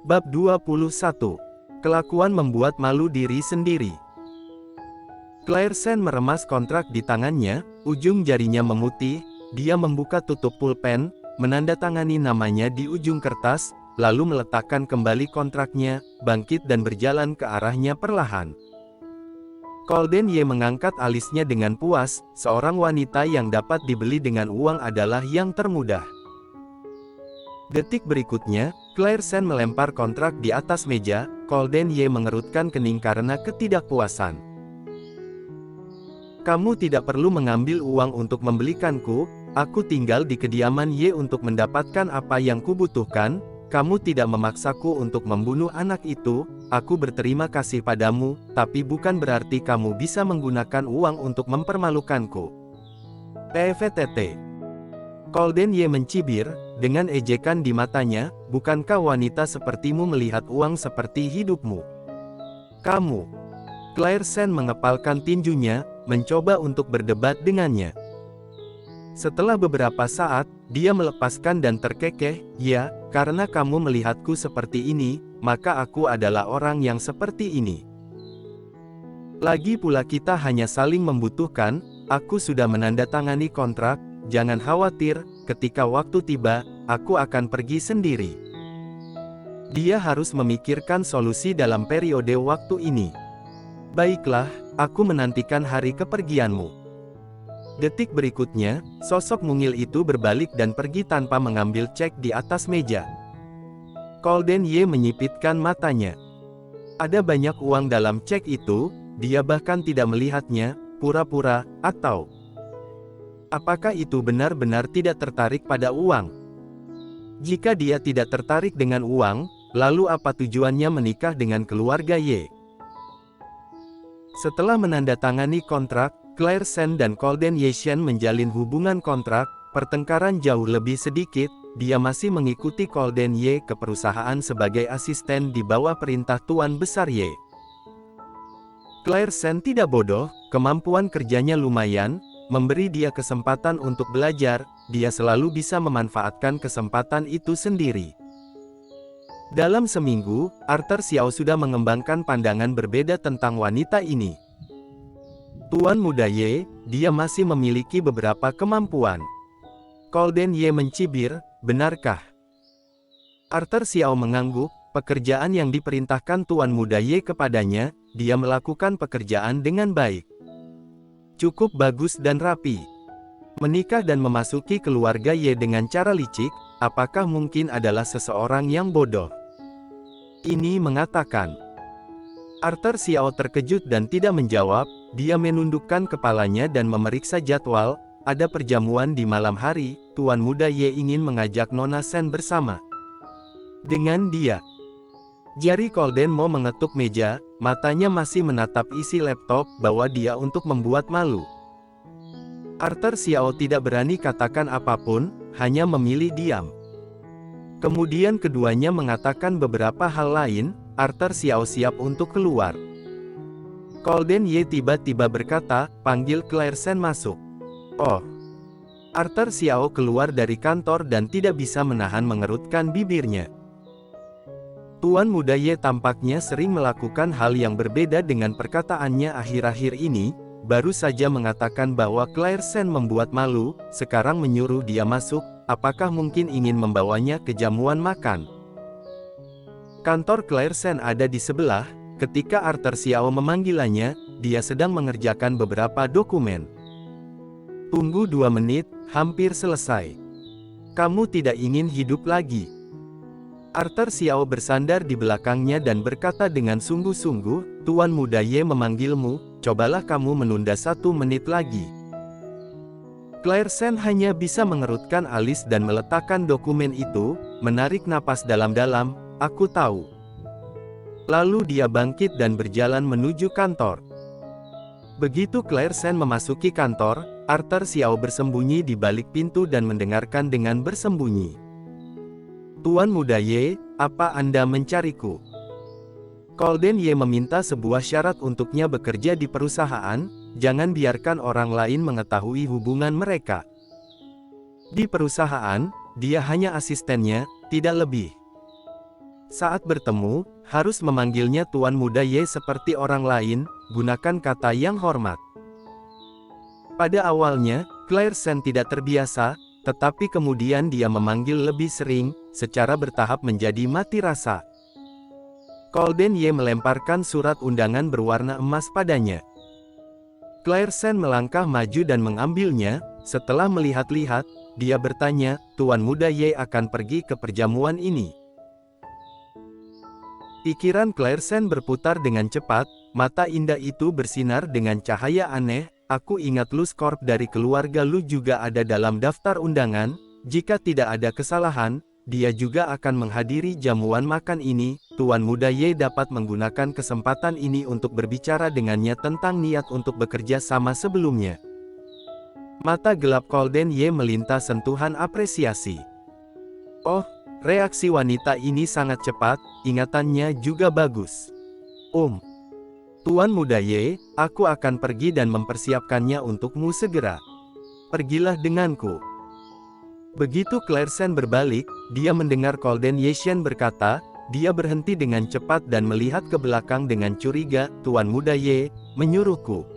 Bab 21. Kelakuan membuat malu diri sendiri. Claire meremas kontrak di tangannya, ujung jarinya memutih, dia membuka tutup pulpen, menandatangani namanya di ujung kertas, lalu meletakkan kembali kontraknya, bangkit dan berjalan ke arahnya perlahan. Colden Ye mengangkat alisnya dengan puas, seorang wanita yang dapat dibeli dengan uang adalah yang termudah. Detik berikutnya, Claire melempar kontrak di atas meja, Colden Ye mengerutkan kening karena ketidakpuasan. Kamu tidak perlu mengambil uang untuk membelikanku, aku tinggal di kediaman Ye untuk mendapatkan apa yang kubutuhkan, kamu tidak memaksaku untuk membunuh anak itu, aku berterima kasih padamu, tapi bukan berarti kamu bisa menggunakan uang untuk mempermalukanku. PVTT. Colden Ye mencibir, dengan ejekan di matanya, bukankah wanita sepertimu melihat uang seperti hidupmu? Kamu. Claire mengepalkan tinjunya, mencoba untuk berdebat dengannya. Setelah beberapa saat, dia melepaskan dan terkekeh, ya, karena kamu melihatku seperti ini, maka aku adalah orang yang seperti ini. Lagi pula kita hanya saling membutuhkan, aku sudah menandatangani kontrak, jangan khawatir, ketika waktu tiba, aku akan pergi sendiri. Dia harus memikirkan solusi dalam periode waktu ini. Baiklah, aku menantikan hari kepergianmu. Detik berikutnya, sosok mungil itu berbalik dan pergi tanpa mengambil cek di atas meja. Colden Ye menyipitkan matanya. Ada banyak uang dalam cek itu, dia bahkan tidak melihatnya, pura-pura, atau apakah itu benar-benar tidak tertarik pada uang? Jika dia tidak tertarik dengan uang, lalu apa tujuannya menikah dengan keluarga Ye? Setelah menandatangani kontrak, Claire dan Colden Ye menjalin hubungan kontrak, pertengkaran jauh lebih sedikit, dia masih mengikuti Colden Ye ke perusahaan sebagai asisten di bawah perintah Tuan Besar Ye. Claire tidak bodoh, kemampuan kerjanya lumayan, memberi dia kesempatan untuk belajar, dia selalu bisa memanfaatkan kesempatan itu sendiri. Dalam seminggu, Arthur Xiao sudah mengembangkan pandangan berbeda tentang wanita ini. Tuan Muda Ye, dia masih memiliki beberapa kemampuan. Colden Ye mencibir, benarkah? Arthur Xiao mengangguk, pekerjaan yang diperintahkan Tuan Muda Ye kepadanya, dia melakukan pekerjaan dengan baik. Cukup bagus dan rapi. Menikah dan memasuki keluarga Ye dengan cara licik, apakah mungkin adalah seseorang yang bodoh? Ini mengatakan. Arthur Xiao terkejut dan tidak menjawab, dia menundukkan kepalanya dan memeriksa jadwal, ada perjamuan di malam hari, Tuan Muda Ye ingin mengajak Nona Shen bersama. Dengan dia. Jari Colden mau mengetuk meja, matanya masih menatap isi laptop, bawa dia untuk membuat malu. Arthur Xiao tidak berani katakan apapun, hanya memilih diam. Kemudian keduanya mengatakan beberapa hal lain, Arthur Xiao siap untuk keluar. Colden Ye tiba-tiba berkata, panggil Claire masuk. Oh. Arthur Xiao keluar dari kantor dan tidak bisa menahan mengerutkan bibirnya. Tuan Muda Ye tampaknya sering melakukan hal yang berbeda dengan perkataannya akhir-akhir ini, baru saja mengatakan bahwa Claire membuat malu, sekarang menyuruh dia masuk, apakah mungkin ingin membawanya ke jamuan makan? Kantor Claire ada di sebelah, ketika Arthur Xiao memanggilannya, dia sedang mengerjakan beberapa dokumen. Tunggu 2 menit, hampir selesai. Kamu tidak ingin hidup lagi? Arthur Xiao bersandar di belakangnya dan berkata dengan sungguh-sungguh, Tuan Muda Ye memanggilmu, cobalah kamu menunda 1 menit lagi. Claire hanya bisa mengerutkan alis dan meletakkan dokumen itu, menarik napas dalam-dalam, aku tahu. Lalu dia bangkit dan berjalan menuju kantor. Begitu Claire memasuki kantor, Arthur Xiao bersembunyi di balik pintu dan mendengarkan dengan bersembunyi. Tuan Muda Ye, apa Anda mencariku? Colden Ye meminta sebuah syarat untuknya bekerja di perusahaan, jangan biarkan orang lain mengetahui hubungan mereka. Di perusahaan, dia hanya asistennya, tidak lebih. Saat bertemu, harus memanggilnya Tuan Muda Ye seperti orang lain, gunakan kata yang hormat. Pada awalnya, Claire Sen tidak terbiasa, tetapi kemudian dia memanggil lebih sering, secara bertahap menjadi mati rasa. Golden Ye melemparkan surat undangan berwarna emas padanya. Claire Sen melangkah maju dan mengambilnya. Setelah melihat-lihat, dia bertanya, Tuan Muda Ye akan pergi ke perjamuan ini. Pikiran Claire Sen berputar dengan cepat, mata indah itu bersinar dengan cahaya aneh. Aku ingat Lu Scorp dari keluarga Lu juga ada dalam daftar undangan. Jika tidak ada kesalahan, dia juga akan menghadiri jamuan makan ini. Tuan Muda Ye dapat menggunakan kesempatan ini untuk berbicara dengannya tentang niat untuk bekerja sama sebelumnya. Mata gelap Golden Ye melintas sentuhan apresiasi. Oh, reaksi wanita ini sangat cepat, ingatannya juga bagus. Tuan Muda Ye, aku akan pergi dan mempersiapkannya untukmu segera. Pergilah denganku. Begitu Claire Sen berbalik, dia mendengar Golden Ye Shen berkata, dia berhenti dengan cepat dan melihat ke belakang dengan curiga. Tuan Muda Ye, menyuruhku.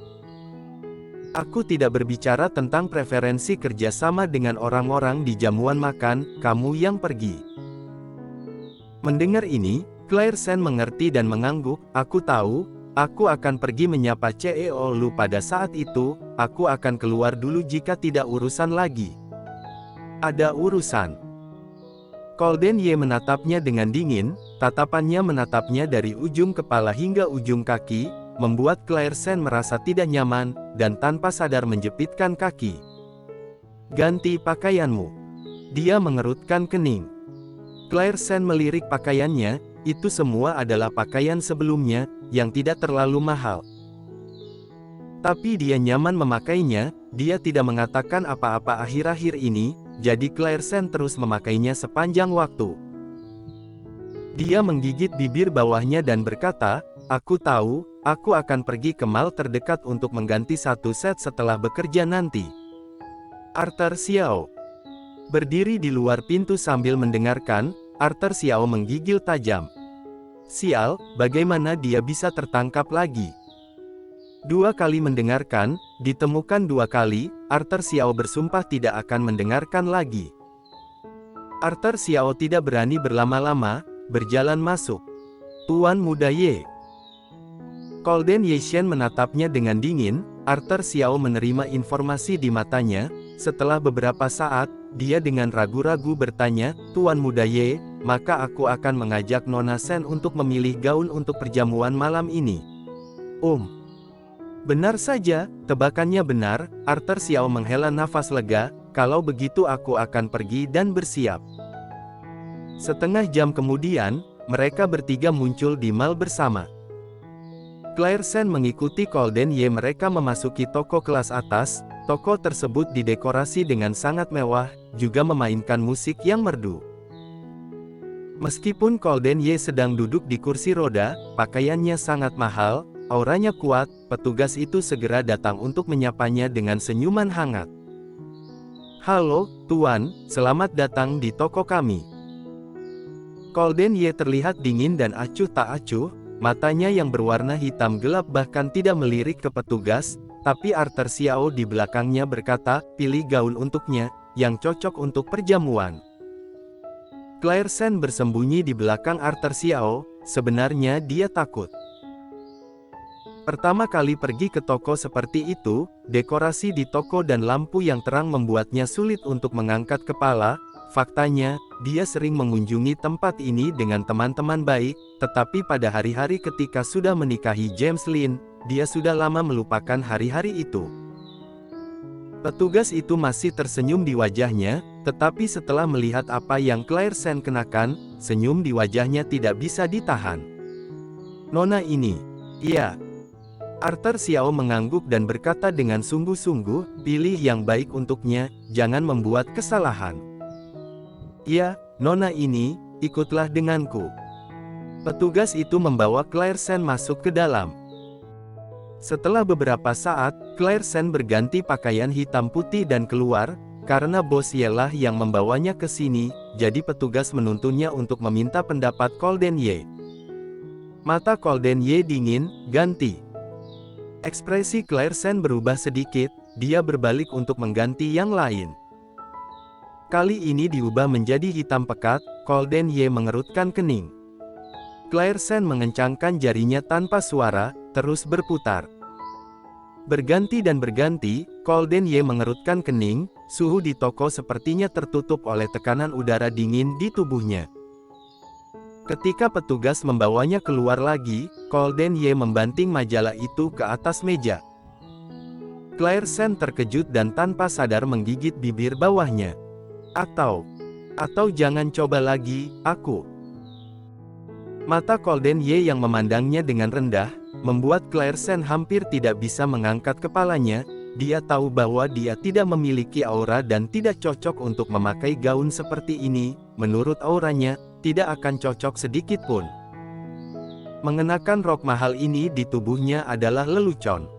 Aku tidak berbicara tentang preferensi kerjasama dengan orang-orang di jamuan makan, kamu yang pergi. Mendengar ini, Claire Sen mengerti dan mengangguk, aku tahu, aku akan pergi menyapa CEO Lu pada saat itu, aku akan keluar dulu jika tidak urusan lagi. Ada urusan. Golden Ye menatapnya dengan dingin, tatapannya menatapnya dari ujung kepala hingga ujung kaki, membuat Claire Sen merasa tidak nyaman, dan tanpa sadar menjepitkan kaki. Ganti pakaianmu. Dia mengerutkan kening. Claire Sen melirik pakaiannya, itu semua adalah pakaian sebelumnya, yang tidak terlalu mahal. Tapi dia nyaman memakainya, dia tidak mengatakan apa-apa akhir-akhir ini, jadi Claire Sen terus memakainya sepanjang waktu. Dia menggigit bibir bawahnya dan berkata, aku tahu, aku akan pergi ke mall terdekat untuk mengganti satu set setelah bekerja nanti. Arthur Xiao berdiri di luar pintu sambil mendengarkan. Arthur Xiao menggigil tajam. Sial, bagaimana dia bisa tertangkap lagi? 2 kali mendengarkan, ditemukan 2 kali, Arthur Xiao bersumpah tidak akan mendengarkan lagi. Arthur Xiao tidak berani berlama-lama, berjalan masuk. Tuan Muda Ye. Golden Ye Shen menatapnya dengan dingin. Arthur Xiao menerima informasi di matanya. Setelah beberapa saat, dia dengan ragu-ragu bertanya, Tuan Muda Ye, maka aku akan mengajak Nona Sen untuk memilih gaun untuk perjamuan malam ini. Benar saja, tebakannya benar. Arthur Xiao menghela nafas lega, kalau begitu aku akan pergi dan bersiap. Setengah jam kemudian, mereka bertiga muncul di mall bersama. Claire Sen mengikuti Golden Ye mereka memasuki toko kelas atas. Toko tersebut didekorasi dengan sangat mewah, juga memainkan musik yang merdu. Meskipun Golden Ye sedang duduk di kursi roda, pakaiannya sangat mahal, auranya kuat, petugas itu segera datang untuk menyapanya dengan senyuman hangat. Halo, Tuan, selamat datang di toko kami. Golden Ye terlihat dingin dan acuh tak acuh, matanya yang berwarna hitam gelap bahkan tidak melirik ke petugas, tapi Arthur Xiao di belakangnya berkata, pilih gaun untuknya, yang cocok untuk perjamuan. Claire Sen bersembunyi di belakang Arthur Xiao, sebenarnya dia takut. Pertama kali pergi ke toko seperti itu, dekorasi di toko dan lampu yang terang membuatnya sulit untuk mengangkat kepala. Faktanya, dia sering mengunjungi tempat ini dengan teman-teman baik, tetapi pada hari-hari ketika sudah menikahi James Lin, dia sudah lama melupakan hari-hari itu. Petugas itu masih tersenyum di wajahnya, tetapi setelah melihat apa yang Claire Sen kenakan, senyum di wajahnya tidak bisa ditahan. Nona ini, iya. Arthur Xiao mengangguk dan berkata dengan sungguh-sungguh, pilih yang baik untuknya, jangan membuat kesalahan. Ya, Nona ini, ikutlah denganku. Petugas itu membawa Claire Sen masuk ke dalam. Setelah beberapa saat, Claire Sen berganti pakaian hitam putih dan keluar. Karena bos Ye-lah yang membawanya ke sini, jadi petugas menuntunnya untuk meminta pendapat Golden Ye. Mata Golden Ye dingin, ganti. Ekspresi Claire Sen berubah sedikit, dia berbalik untuk mengganti yang lain. Kali ini diubah menjadi hitam pekat, Golden Ye mengerutkan kening. Claire Sen mengencangkan jarinya tanpa suara, terus berputar. Berganti dan berganti, Golden Ye mengerutkan kening, suhu di toko sepertinya tertutup oleh tekanan udara dingin di tubuhnya. Ketika petugas membawanya keluar lagi, Golden Ye membanting majalah itu ke atas meja. Claire Sen terkejut dan tanpa sadar menggigit bibir bawahnya. Atau jangan coba lagi, aku. Mata Golden Ye yang memandangnya dengan rendah, membuat Claire Sen hampir tidak bisa mengangkat kepalanya. Dia tahu bahwa dia tidak memiliki aura dan tidak cocok untuk memakai gaun seperti ini. Menurut auranya, tidak akan cocok sedikit pun. Mengenakan rok mahal ini di tubuhnya adalah lelucon.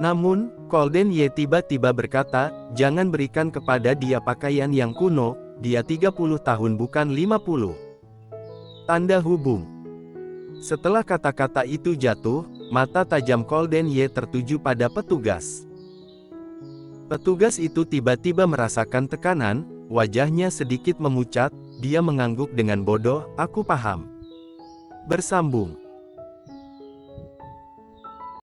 Namun, Golden Ye tiba-tiba berkata, jangan berikan kepada dia pakaian yang kuno, dia 30 tahun bukan 50. Tanda hubung. Setelah kata-kata itu jatuh, mata tajam Golden Ye tertuju pada petugas. Petugas itu tiba-tiba merasakan tekanan, wajahnya sedikit memucat, dia mengangguk dengan bodoh, aku paham. Bersambung.